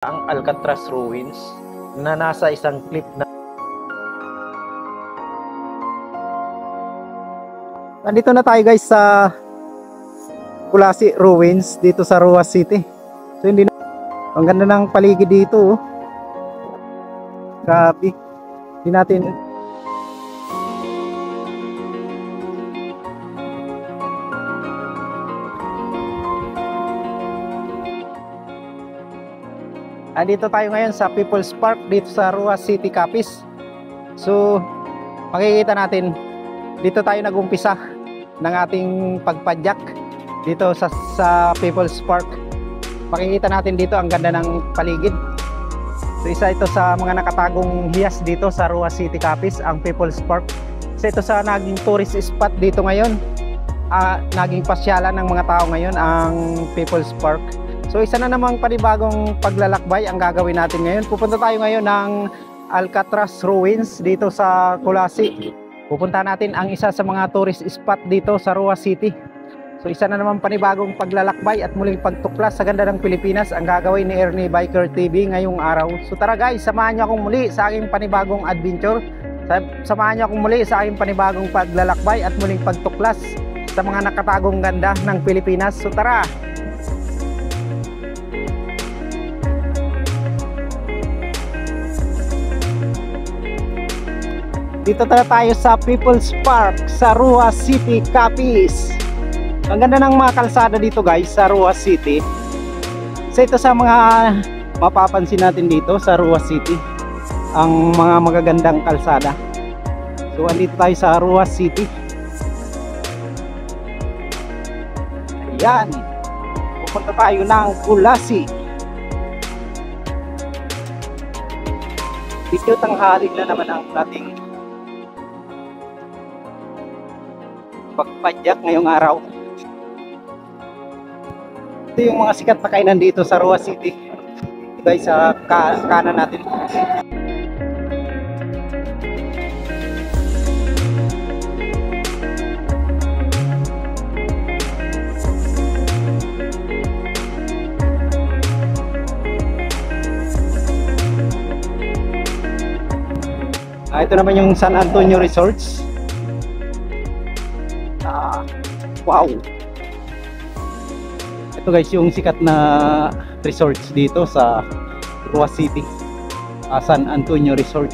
Ang Alcatraz Ruins na nasa isang cliff na Nandito na tayo guys sa Kulasi Ruins dito sa Roa City. So hindi na, ang ganda ng paligid dito, oh. Grabe. Hindi natin Andito tayo ngayon sa People's Park dito sa Roa City, Capiz. So makikita natin dito tayo nagumpisa ng ating pagpadyak dito sa People's Park. Makikita natin dito ang ganda ng paligid. So isa ito sa mga nakatagong hiyas dito sa Roa City, Capiz, ang People's Park. So ito sa naging tourist spot dito ngayon. Naging pasyalan ng mga tao ngayon ang People's Park. So isa na namang panibagong paglalakbay ang gagawin natin ngayon. Pupunta tayo ngayon ng Alcatraz Ruins dito sa Kulasi. Pupunta natin ang isa sa mga tourist spot dito sa Roa City. So isa na naman panibagong paglalakbay at muling pagtuklas sa ganda ng Pilipinas ang gagawin ni Ernie Biker TV ngayong araw. So tara guys, samahan niyo akong muli sa aking panibagong adventure. Samahan niyo akong muli sa aking panibagong paglalakbay at muling pagtuklas sa mga nakatagong ganda ng Pilipinas. So tara! Dito tayo sa People's Park sa Roa City, Capiz. Ang ganda ng mga kalsada dito guys sa Roa City. So ito sa mga mapapansin natin dito sa Roa City, ang mga magagandang kalsada. So andito tayo sa Roa City. Ayan, pupunta tayo ng Kulasi. Dito tanghali na naman ang ating pagpadyak ngayong araw. Ito yung mga sikat na kainan dito sa Roa City. Ito guys sa kanan natin. Ito naman yung San Antonio Resorts. Wow! Ito guys yung sikat na resorts dito sa Roa City, San Antonio Resort.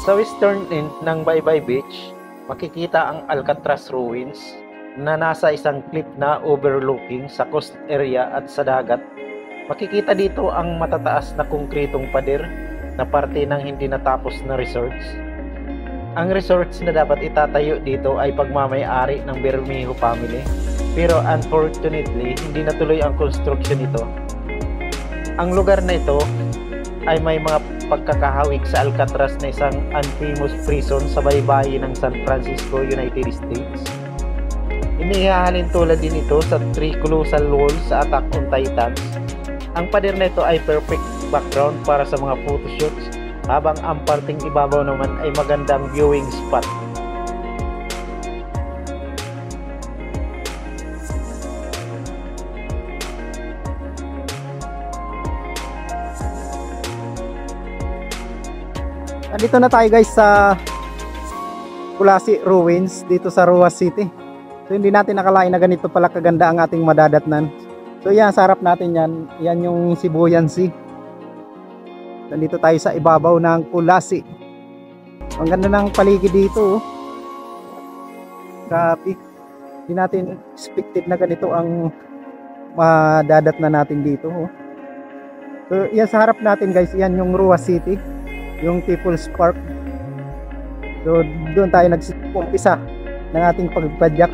sa western end ng Baybay Beach, makikita ang Alcatraz Ruins na nasa isang cliff na overlooking sa coast area at sa dagat. Makikita dito ang matataas na konkretong pader na parte ng hindi natapos na resorts. Ang resorts na dapat itatayo dito ay pagmamay-ari ng Bermejo family, pero unfortunately hindi natuloy ang construction nito. Ang lugar na ito ay may mga pagkakahawig sa Alcatraz na isang infamous prison sa baybayin ng San Francisco, United States. Inihahalin tulad din ito sa Three Colossal Walls sa Attack on Titans. Ang pader na ito ay perfect background para sa mga photoshoots, habang ang parting ibabaw naman ay magandang viewing spot. Dito na tayo guys sa Kulasi Ruins dito sa Roas City. So hindi natin nakalain na ganito pala kaganda ang ating madadatnan. So yan, sa harap natin yan, yan yung Sibuyan Sea. Nandito tayo sa ibabaw ng Kulasi. Ang ganda ng paligid dito, oh. Grabe. Hindi natin expected na ganito ang madadatnan natin dito, oh. So yan sa harap natin guys, yan yung Roas City, yung People's Park. So doon tayo nag-umpisa ng ating pagpadyak